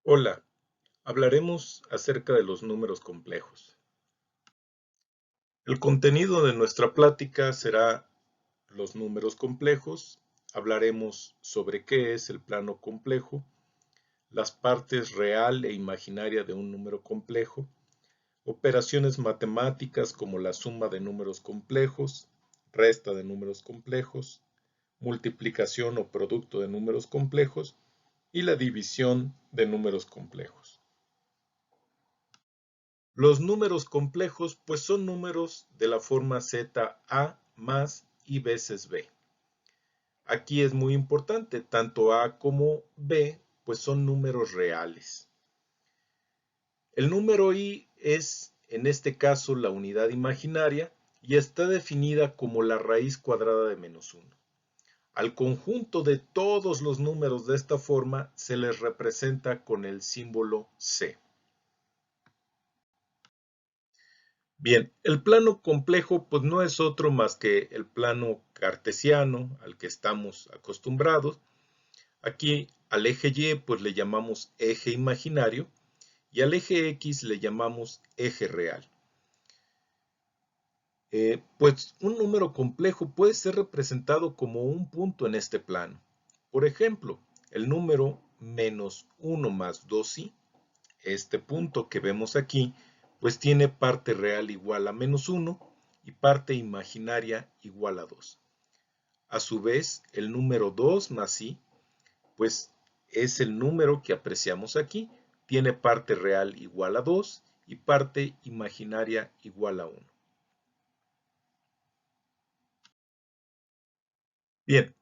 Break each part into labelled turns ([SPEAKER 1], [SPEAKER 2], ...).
[SPEAKER 1] Hola, hablaremos acerca de los números complejos. El contenido de nuestra plática será los números complejos, hablaremos sobre qué es el plano complejo, las partes real e imaginaria de un número complejo, operaciones matemáticas como la suma de números complejos, resta de números complejos, multiplicación o producto de números complejos y la división de números complejos. Los números complejos pues son números de la forma z a más i veces b. Aquí es muy importante, tanto a como b pues son números reales. El número i es en este caso la unidad imaginaria y está definida como la raíz cuadrada de -1. Al conjunto de todos los números de esta forma se les representa con el símbolo c. Bien, el plano complejo pues no es otro más que el plano cartesiano al que estamos acostumbrados. Aquí al eje Y pues le llamamos eje imaginario y al eje X le llamamos eje real. Pues un número complejo puede ser representado como un punto en este plano. Por ejemplo, el número -1 más 2i, este punto que vemos aquí, pues tiene parte real igual a -1 y parte imaginaria igual a 2. A su vez, el número 2 más i, pues es el número que apreciamos aquí, tiene parte real igual a 2 y parte imaginaria igual a 1. Bien,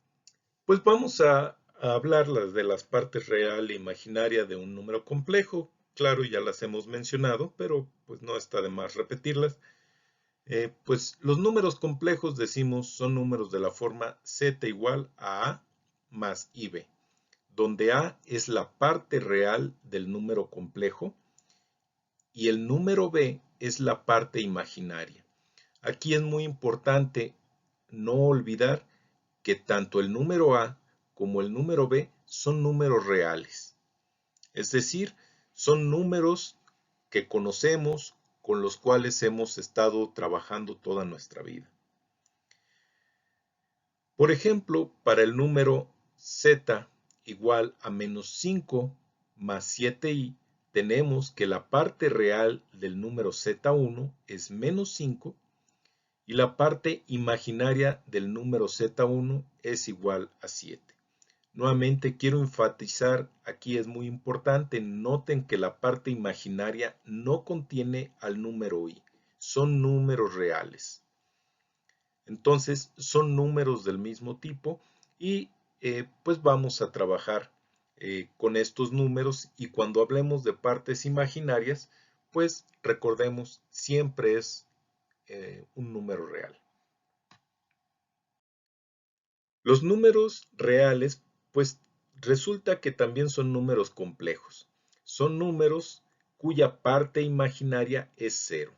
[SPEAKER 1] pues vamos a hablar de las partes real e imaginaria de un número complejo. Claro, ya las hemos mencionado, pero pues no está de más repetirlas. Pues los números complejos, decimos, son números de la forma z igual a más ib, donde a es la parte real del número complejo y el número b es la parte imaginaria. Aquí es muy importante no olvidar que tanto el número a como el número b son números reales. Es decir, son números que conocemos, con los cuales hemos estado trabajando toda nuestra vida. Por ejemplo, para el número z igual a -5 más 7i, tenemos que la parte real del número z1 es -5 y la parte imaginaria del número z1 es igual a 7. Nuevamente quiero enfatizar, aquí es muy importante, noten que la parte imaginaria no contiene al número i, son números reales. Entonces son números del mismo tipo y pues vamos a trabajar con estos números y cuando hablemos de partes imaginarias, pues recordemos, siempre es un número real. Los números reales, pues resulta que también son números complejos. Son números cuya parte imaginaria es cero.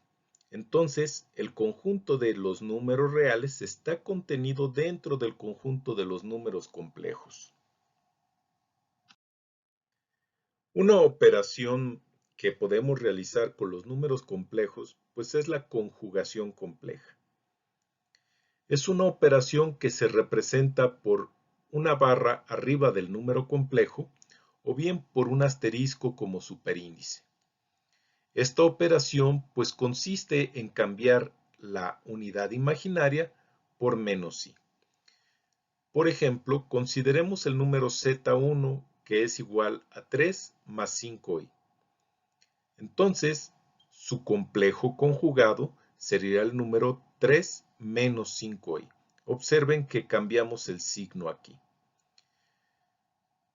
[SPEAKER 1] Entonces, el conjunto de los números reales está contenido dentro del conjunto de los números complejos. Una operación que podemos realizar con los números complejos, pues es la conjugación compleja. Es una operación que se representa por una barra arriba del número complejo o bien por un asterisco como superíndice. Esta operación pues consiste en cambiar la unidad imaginaria por -i. Por ejemplo, consideremos el número z1 que es igual a 3 más 5i. Entonces, su complejo conjugado sería el número 3 menos 5i. Observen que cambiamos el signo aquí.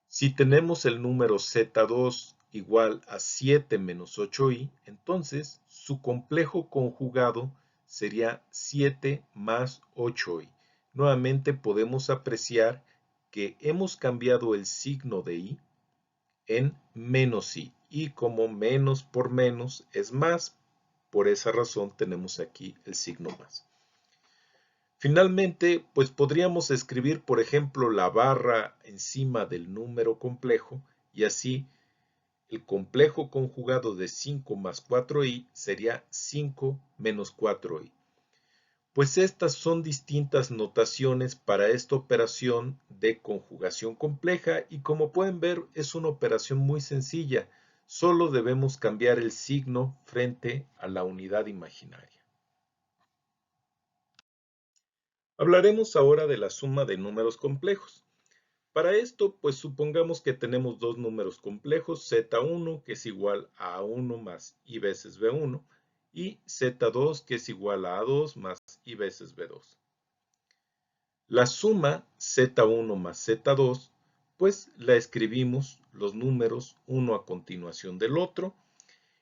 [SPEAKER 1] Si tenemos el número z2 igual a 7 menos 8i, entonces su complejo conjugado sería 7 más 8i. Nuevamente podemos apreciar que hemos cambiado el signo de i en menos i. Y como menos por menos es más, por esa razón tenemos aquí el signo más. Finalmente, pues podríamos escribir, por ejemplo, la barra encima del número complejo y así el complejo conjugado de 5 más 4i sería 5 menos 4i. Pues estas son distintas notaciones para esta operación de conjugación compleja y como pueden ver es una operación muy sencilla, solo debemos cambiar el signo frente a la unidad imaginaria. Hablaremos ahora de la suma de números complejos. Para esto, pues supongamos que tenemos dos números complejos, z1 que es igual a a1 más i veces b1 y z2 que es igual a a2 más i veces b2. La suma z1 más z2, pues la escribimos los números uno a continuación del otro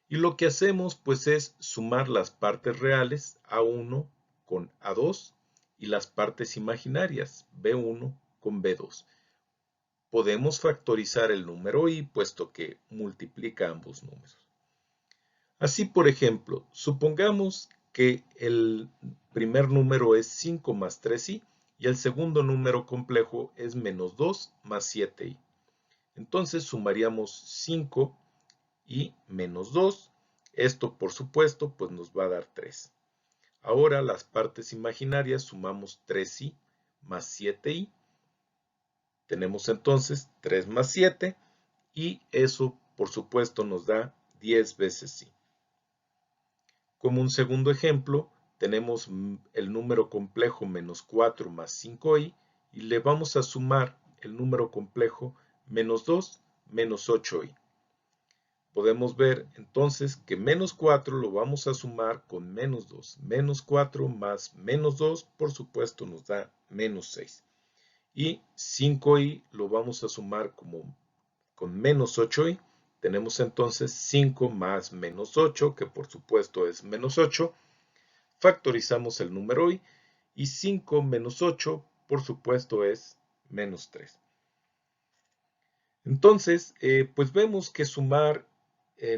[SPEAKER 1] y lo que hacemos pues es sumar las partes reales a1 con a2 y las partes imaginarias b1 con b2. Podemos factorizar el número i puesto que multiplica ambos números. Así, por ejemplo, supongamos que el primer número es 5 más 3i y el segundo número complejo es menos 2 más 7i. Entonces sumaríamos 5 y menos 2. Esto, por supuesto, pues nos va a dar 3. Ahora las partes imaginarias sumamos 3i más 7i. Tenemos entonces 3 más 7 y eso, por supuesto, nos da 10 veces i. Como un segundo ejemplo, tenemos el número complejo menos 4 más 5i y le vamos a sumar el número complejo menos 2 menos 8i. Podemos ver entonces que menos 4 lo vamos a sumar con menos 2. Menos 4 más menos 2, por supuesto, nos da menos 6. Y 5i lo vamos a sumar con menos 8i. Tenemos entonces 5 más menos 8, que por supuesto es menos 8. Factorizamos el número i y 5 menos 8, por supuesto, es menos 3. Entonces, pues vemos que sumar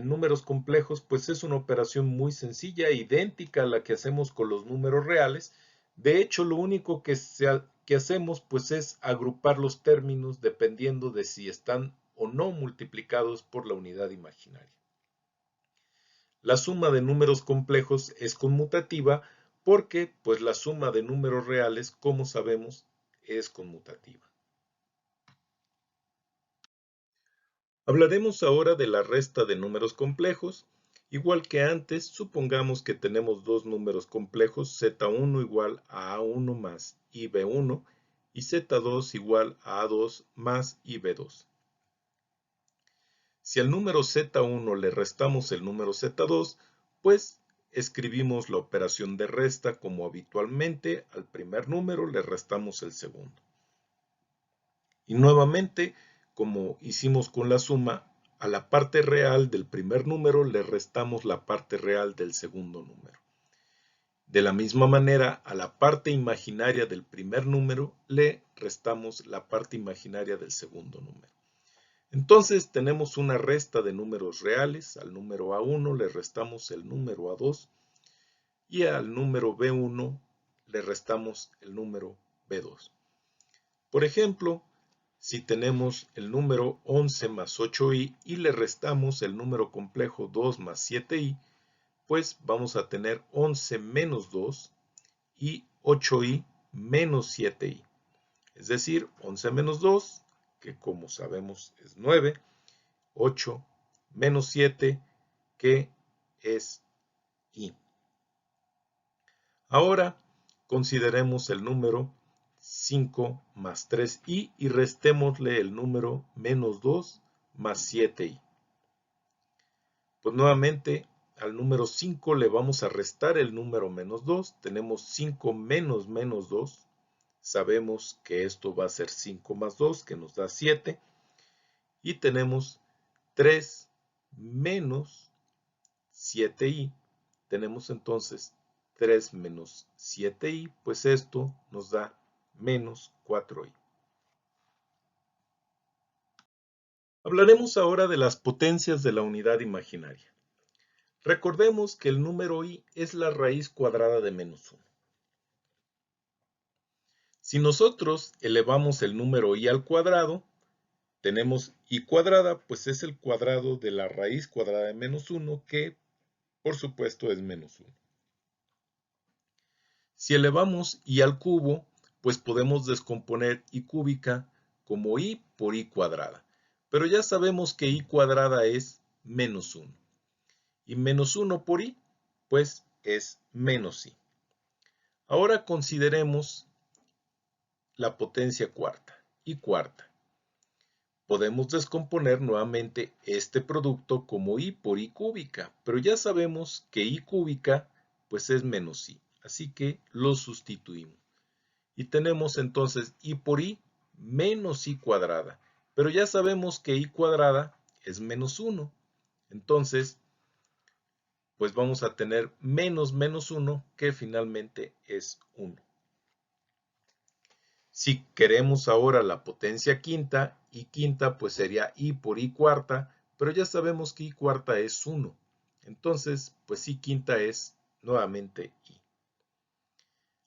[SPEAKER 1] números complejos pues es una operación muy sencilla, idéntica a la que hacemos con los números reales. De hecho, lo único que hacemos pues es agrupar los términos dependiendo de si están o no multiplicados por la unidad imaginaria. La suma de números complejos es conmutativa porque pues la suma de números reales, como sabemos, es conmutativa. Hablaremos ahora de la resta de números complejos. Igual que antes, supongamos que tenemos dos números complejos, z1 igual a a1 más ib1 y z2 igual a a2 más ib2. Si al número z1 le restamos el número z2, pues escribimos la operación de resta como habitualmente, al primer número le restamos el segundo. Y nuevamente, como hicimos con la suma, a la parte real del primer número le restamos la parte real del segundo número. De la misma manera, a la parte imaginaria del primer número le restamos la parte imaginaria del segundo número. Entonces tenemos una resta de números reales. Al número a1 le restamos el número a2 y al número b1 le restamos el número b2. Por ejemplo, si tenemos el número 11 más 8i y le restamos el número complejo 2 más 7i, pues vamos a tener 11 menos 2 y 8i menos 7i. Es decir, 11 menos 2, que como sabemos es 9, 8 menos 7, que es i. Ahora consideremos el número 5 más 3i y restémosle el número menos 2 más 7i. Pues nuevamente al número 5 le vamos a restar el número menos 2. Tenemos 5 menos menos 2. Sabemos que esto va a ser 5 más 2, que nos da 7. Y tenemos 3 menos 7i. Tenemos entonces 3 menos 7i, pues esto nos da menos 4i. Hablaremos ahora de las potencias de la unidad imaginaria. Recordemos que el número i es la raíz cuadrada de menos 1. Si nosotros elevamos el número i al cuadrado, tenemos y cuadrada, pues es el cuadrado de la raíz cuadrada de menos 1, que por supuesto es menos 1. Si elevamos y al cubo, pues podemos descomponer y cúbica como y por y cuadrada. Pero ya sabemos que y cuadrada es menos 1. Y menos 1 por y, pues es menos i. Ahora consideremos la potencia cuarta, y cuarta. Podemos descomponer nuevamente este producto como i por i cúbica, pero ya sabemos que i cúbica pues es menos i, así que lo sustituimos. Y tenemos entonces i por i menos i cuadrada, pero ya sabemos que i cuadrada es menos 1. Entonces, pues vamos a tener menos menos 1, que finalmente es 1. Si queremos ahora la potencia quinta, y quinta pues sería i por i cuarta, pero ya sabemos que i cuarta es 1. Entonces, pues i quinta es nuevamente i.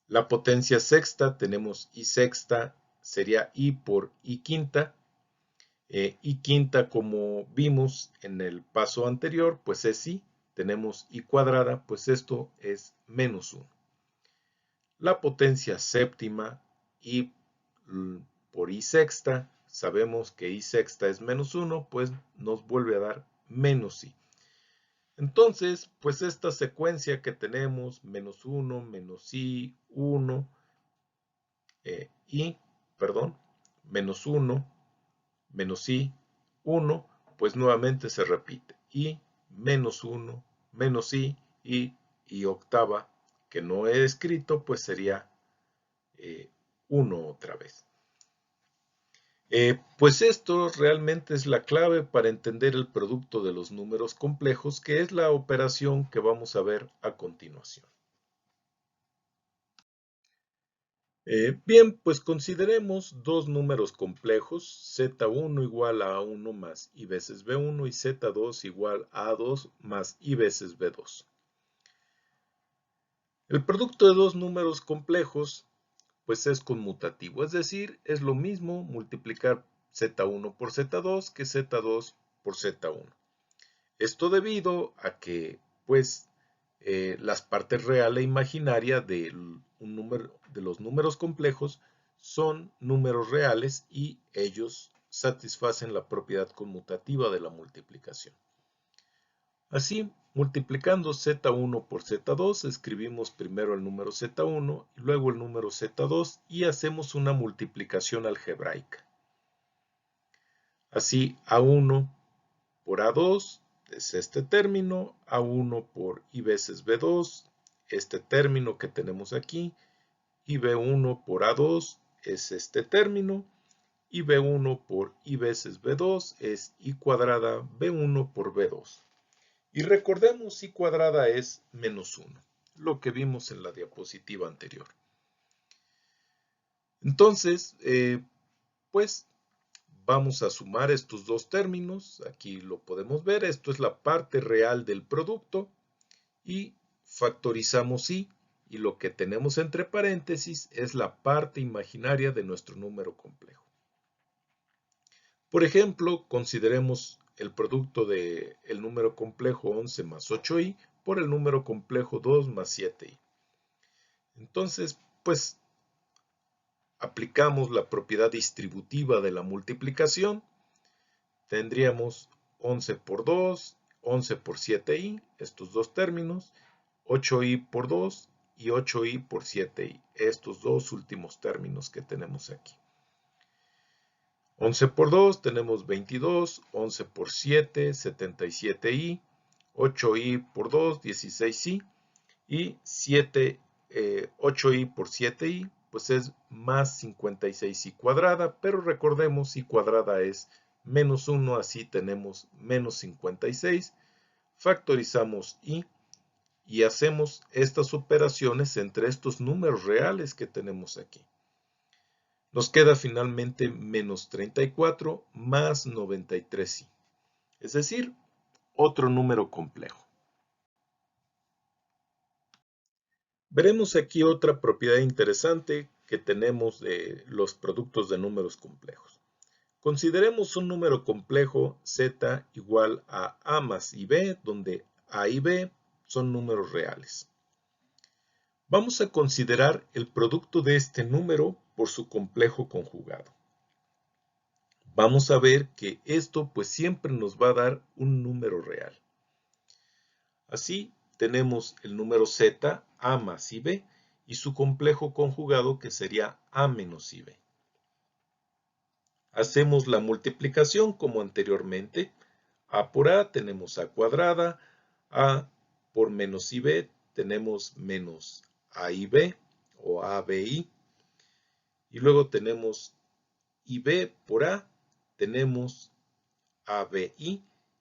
[SPEAKER 1] La potencia sexta, tenemos i sexta, sería i por i quinta. I quinta, como vimos en el paso anterior, pues es i. Tenemos i cuadrada, pues esto es menos 1. La potencia séptima, i por i sexta, sabemos que i sexta es menos 1, pues nos vuelve a dar menos i. Entonces, pues esta secuencia que tenemos, menos 1, menos i, 1, menos 1, menos i, 1, pues nuevamente se repite. I, menos 1, menos i, y octava, que no he escrito, pues sería 1 otra vez. Pues esto realmente es la clave para entender el producto de los números complejos, que es la operación que vamos a ver a continuación. Bien, pues consideremos dos números complejos, z1 igual a a1 más i veces b1 y z2 igual a a2 más i veces b2. El producto de dos números complejos pues es conmutativo, es decir, es lo mismo multiplicar z1 por z2 que z2 por z1. Esto debido a que pues las partes real e imaginaria de los números complejos son números reales y ellos satisfacen la propiedad conmutativa de la multiplicación. Así, multiplicando z1 por z2, escribimos primero el número z1 y luego el número z2 y hacemos una multiplicación algebraica. Así, a1 por a2 es este término, a1 por i veces b2, este término que tenemos aquí, y b1 por a2 es este término, y b1 por i veces b2 es i cuadrada b1 por b2. Y recordemos, i cuadrada es menos 1, lo que vimos en la diapositiva anterior. Entonces, pues vamos a sumar estos dos términos. Aquí lo podemos ver. Esto es la parte real del producto. Y factorizamos i. Y lo que tenemos entre paréntesis es la parte imaginaria de nuestro número complejo. Por ejemplo, consideremos el producto del número complejo 11 más 8i por el número complejo 2 más 7i. Entonces, pues, aplicamos la propiedad distributiva de la multiplicación. Tendríamos 11 por 2, 11 por 7i, estos dos términos, 8i por 2 y 8i por 7i, estos dos últimos términos que tenemos aquí. 11 por 2 tenemos 22, 11 por 7, 77i, 8i por 2, 16i, y 8i por 7i, pues es más 56i cuadrada, pero recordemos i cuadrada es menos 1, así tenemos menos 56, factorizamos i y hacemos estas operaciones entre estos números reales que tenemos aquí. Nos queda finalmente menos 34 más 93i, es decir, otro número complejo. Veremos aquí otra propiedad interesante que tenemos de los productos de números complejos. Consideremos un número complejo z igual a a más ib, donde a y b son números reales. Vamos a considerar el producto de este número por su complejo conjugado. Vamos a ver que esto pues siempre nos va a dar un número real. Así tenemos el número z, a más ib, y su complejo conjugado que sería a menos ib. Hacemos la multiplicación como anteriormente. A por a tenemos a cuadrada, a por menos ib tenemos menos aib o abi, y luego tenemos ib por a, tenemos abi,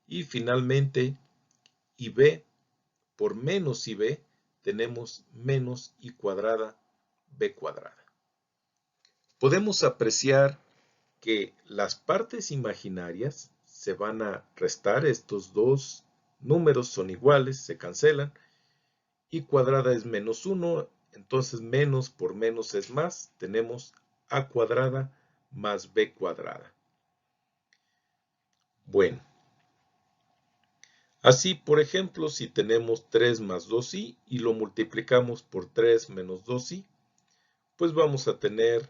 [SPEAKER 1] y finalmente ib por menos ib tenemos menos i cuadrada b cuadrada. Podemos apreciar que las partes imaginarias se van a restar, estos dos números son iguales, se cancelan, i cuadrada es menos 1, entonces menos por menos es más, tenemos a cuadrada más b cuadrada. Bueno, así por ejemplo, si tenemos 3 más 2i y lo multiplicamos por 3 menos 2i, pues vamos a tener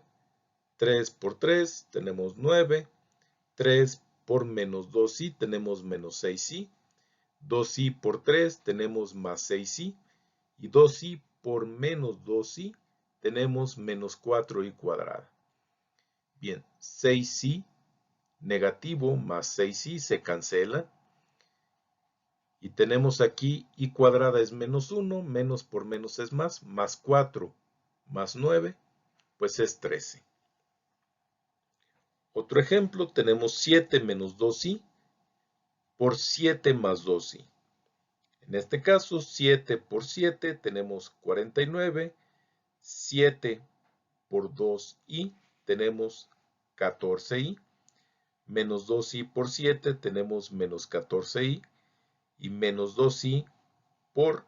[SPEAKER 1] 3 por 3, tenemos 9, 3 por menos 2i tenemos menos 6i, 2i por 3 tenemos más 6i, y 2i por menos 2i tenemos menos 4i cuadrada. Bien, 6i negativo más 6i se cancela, y tenemos aquí i cuadrada es menos 1, menos por menos es más 4 más 9, pues es 13. Otro ejemplo, tenemos 7 menos 2i por 7 más 2i. En este caso, 7 por 7 tenemos 49, 7 por 2i tenemos 14i, menos 2i por 7 tenemos menos 14i, y menos 2i por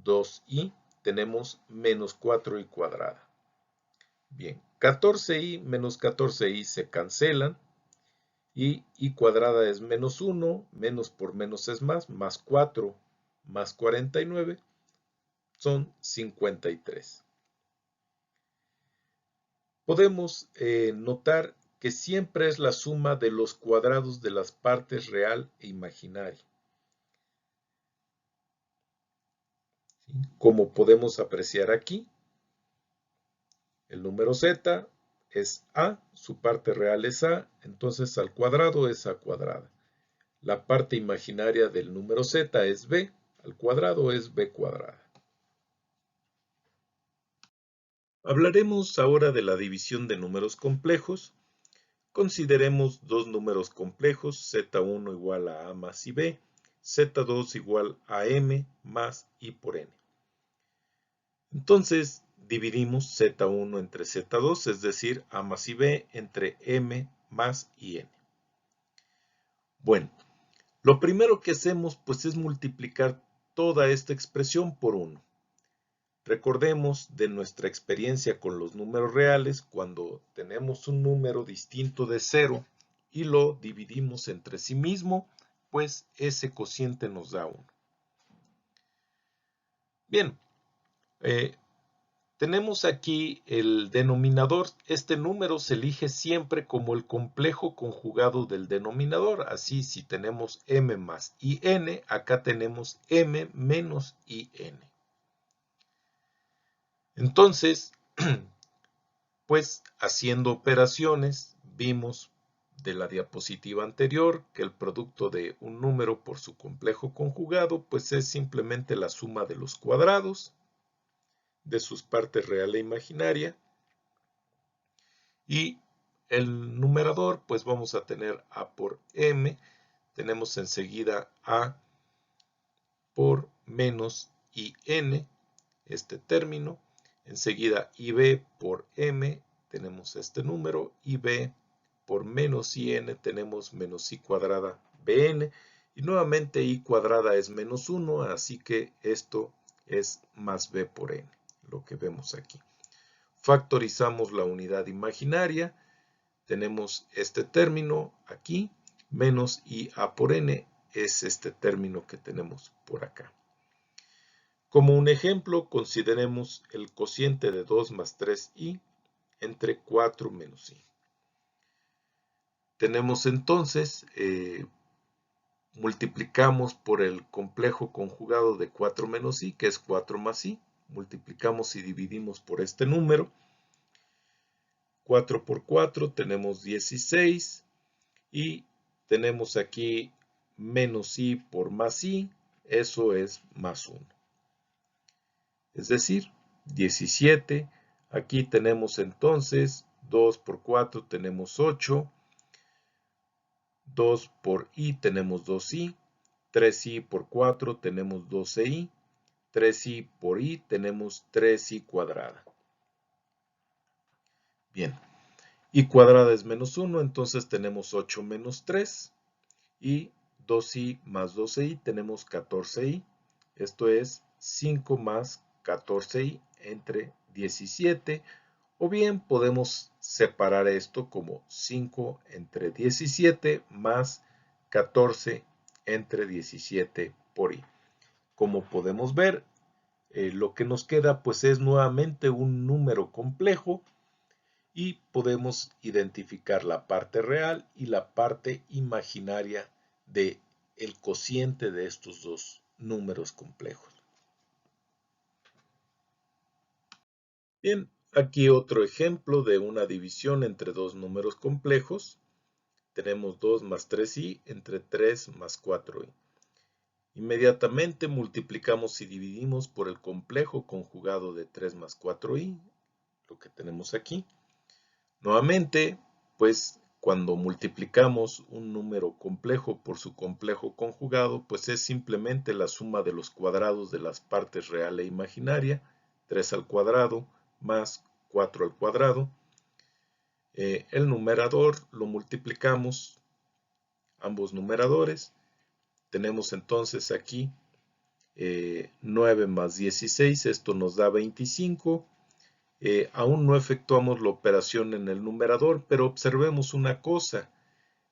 [SPEAKER 1] 2i tenemos menos 4i cuadrada. Bien, 14i menos 14i se cancelan, y i cuadrada es menos 1, menos por menos es más 4 más 49 son 53. Podemos notar que siempre es la suma de los cuadrados de las partes real e imaginaria. Como podemos apreciar aquí, el número z es a, su parte real es a, entonces al cuadrado es a cuadrada. La parte imaginaria del número z es b, al cuadrado es b cuadrada. Hablaremos ahora de la división de números complejos. Consideremos dos números complejos, z1 igual a más ib, z2 igual a m más i por n. Entonces, dividimos z1 entre z2, es decir, a más ib entre m más in. Bueno, lo primero que hacemos pues es multiplicar toda esta expresión por 1. Recordemos de nuestra experiencia con los números reales, cuando tenemos un número distinto de 0 y lo dividimos entre sí mismo, pues ese cociente nos da 1. Bien, tenemos aquí el denominador. Este número se elige siempre como el complejo conjugado del denominador. Así, si tenemos m más in, acá tenemos m menos in. Entonces, pues haciendo operaciones, vimos de la diapositiva anterior que el producto de un número por su complejo conjugado pues es simplemente la suma de los cuadrados de sus partes real e imaginaria, y el numerador pues vamos a tener a por m, tenemos enseguida a por menos in, este término, enseguida ib por m, tenemos este número, ib por menos in tenemos menos i cuadrada bn, y nuevamente i cuadrada es menos 1, así que esto es más b por n, lo que vemos aquí. Factorizamos la unidad imaginaria, tenemos este término aquí, menos IA por N es este término que tenemos por acá. Como un ejemplo, consideremos el cociente de 2 más 3i entre 4 menos i. Tenemos entonces, multiplicamos por el complejo conjugado de 4 menos i, que es 4 más i. Multiplicamos y dividimos por este número. 4 por 4 tenemos 16 y tenemos aquí menos i por más i, eso es más 1. Es decir, 17, aquí tenemos entonces 2 por 4 tenemos 8, 2 por i tenemos 2i, 3i por 4 tenemos 12i, 3i por i tenemos 3i cuadrada. Bien, i cuadrada es menos 1, entonces tenemos 8 menos 3, y 2i más 12i tenemos 14i, esto es 5 más 14i entre 17, o bien podemos separar esto como 5 entre 17 más 14 entre 17 por i. Como podemos ver, lo que nos queda pues es nuevamente un número complejo y podemos identificar la parte real y la parte imaginaria del cociente de estos dos números complejos. Bien, aquí otro ejemplo de una división entre dos números complejos. Tenemos 2 más 3i entre 3 más 4i. Inmediatamente multiplicamos y dividimos por el complejo conjugado de 3 más 4i, lo que tenemos aquí. Nuevamente, pues cuando multiplicamos un número complejo por su complejo conjugado, pues es simplemente la suma de los cuadrados de las partes real e imaginaria, 3 al cuadrado más 4 al cuadrado. El numerador lo multiplicamos, ambos numeradores. Tenemos entonces aquí 9 más 16, esto nos da 25. Aún no efectuamos la operación en el numerador, pero observemos una cosa.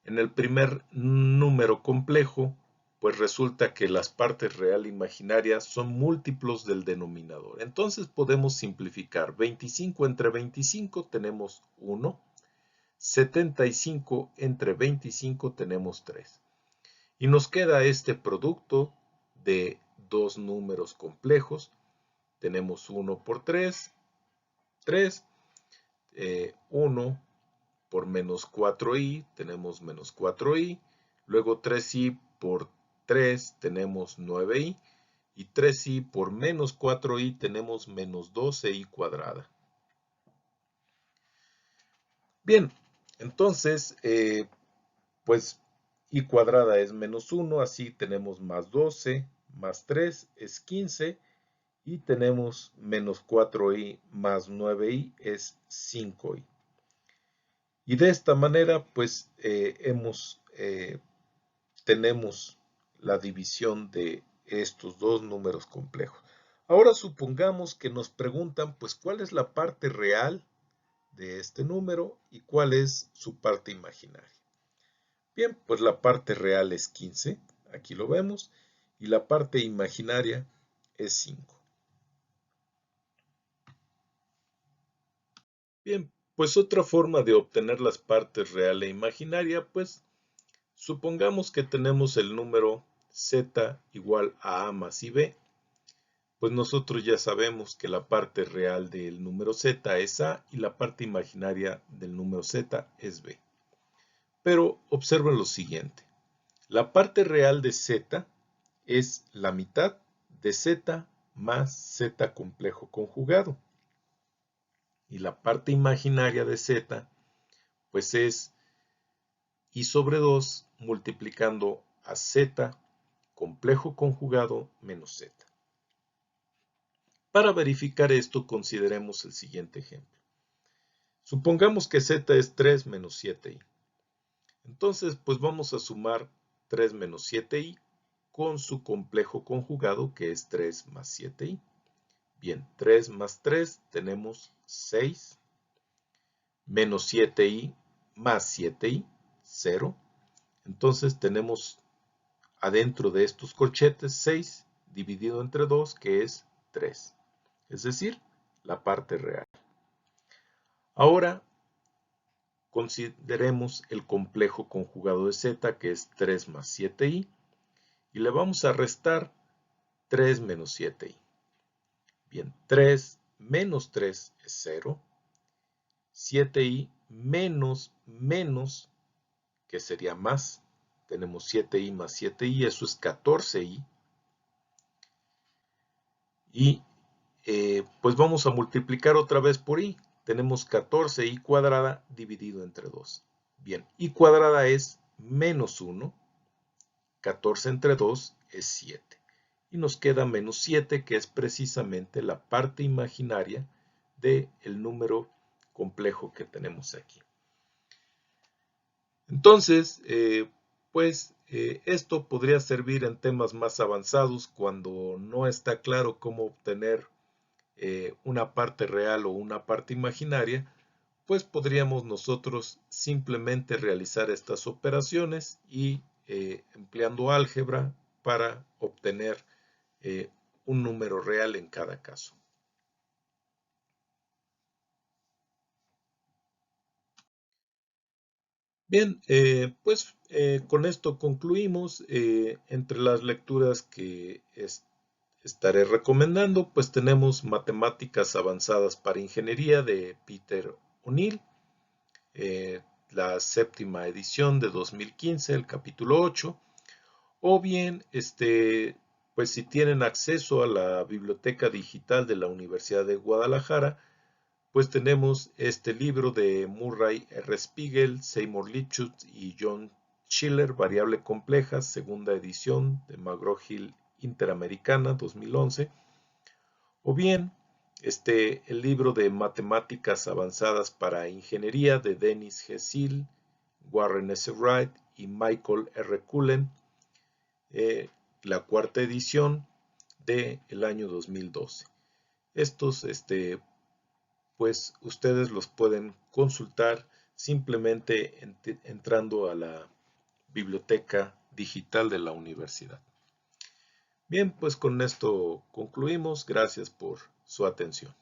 [SPEAKER 1] En el primer número complejo, pues resulta que las partes real e imaginarias son múltiplos del denominador. Entonces podemos simplificar. 25 entre 25 tenemos 1. 75 entre 25 tenemos 3. Y nos queda este producto de dos números complejos. Tenemos 1 por 3, 3. 1 por menos 4i, tenemos menos 4i. Luego 3i por 3 tenemos 9i. Y 3i por menos 4i tenemos menos 12i cuadrada. Bien, entonces, pues i cuadrada es menos 1, así tenemos más 12, más 3 es 15, y tenemos menos 4i más 9i es 5i. Y de esta manera, pues, tenemos la división de estos dos números complejos. Ahora supongamos que nos preguntan, pues, ¿cuál es la parte real de este número y cuál es su parte imaginaria? Bien, pues la parte real es 15, aquí lo vemos, y la parte imaginaria es 5. Bien, pues otra forma de obtener las partes real e imaginaria, pues supongamos que tenemos el número z igual a más b. Pues nosotros ya sabemos que la parte real del número z es a y la parte imaginaria del número z es b. Pero observen lo siguiente. La parte real de z es la mitad de z más z complejo conjugado. Y la parte imaginaria de z, pues es i sobre 2 multiplicando a z complejo conjugado menos z. Para verificar esto, consideremos el siguiente ejemplo. Supongamos que z es 3 menos 7i. Entonces, pues vamos a sumar 3 menos 7i con su complejo conjugado, que es 3 más 7i. Bien, 3 más 3 tenemos 6, menos 7i más 7i, 0. Entonces tenemos adentro de estos corchetes 6 dividido entre 2, que es 3. Es decir, la parte real. Ahora consideremos el complejo conjugado de z, que es 3 más 7i, y le vamos a restar 3 menos 7i. Bien, 3 menos 3 es 0. 7i menos menos, que sería más. Tenemos 7i más 7i, eso es 14i. Y pues vamos a multiplicar otra vez por i. Tenemos 14i cuadrada dividido entre 2. Bien, i cuadrada es menos 1. 14 entre 2 es 7. Y nos queda menos 7, que es precisamente la parte imaginaria del número complejo que tenemos aquí. Entonces, esto podría servir en temas más avanzados cuando no está claro cómo obtener una parte real o una parte imaginaria, pues podríamos nosotros simplemente realizar estas operaciones y empleando álgebra para obtener un número real en cada caso. Bien, con esto concluimos. Entre las lecturas que estaré recomendando, pues tenemos Matemáticas Avanzadas para Ingeniería de Peter O'Neill, la séptima edición de 2015, el capítulo 8, o bien, pues si tienen acceso a la biblioteca digital de la Universidad de Guadalajara, pues tenemos este libro de Murray R. Spiegel, Seymour Lipschutz y John Schiller, Variable Compleja, segunda edición de McGraw-Hill Interamericana 2011, o bien el libro de Matemáticas Avanzadas para Ingeniería de Dennis G. Seal, Warren S. Wright y Michael R. Cullen, la cuarta edición del año 2012. Estos pues ustedes los pueden consultar simplemente entrando a la biblioteca digital de la universidad. Bien, pues con esto concluimos. Gracias por su atención.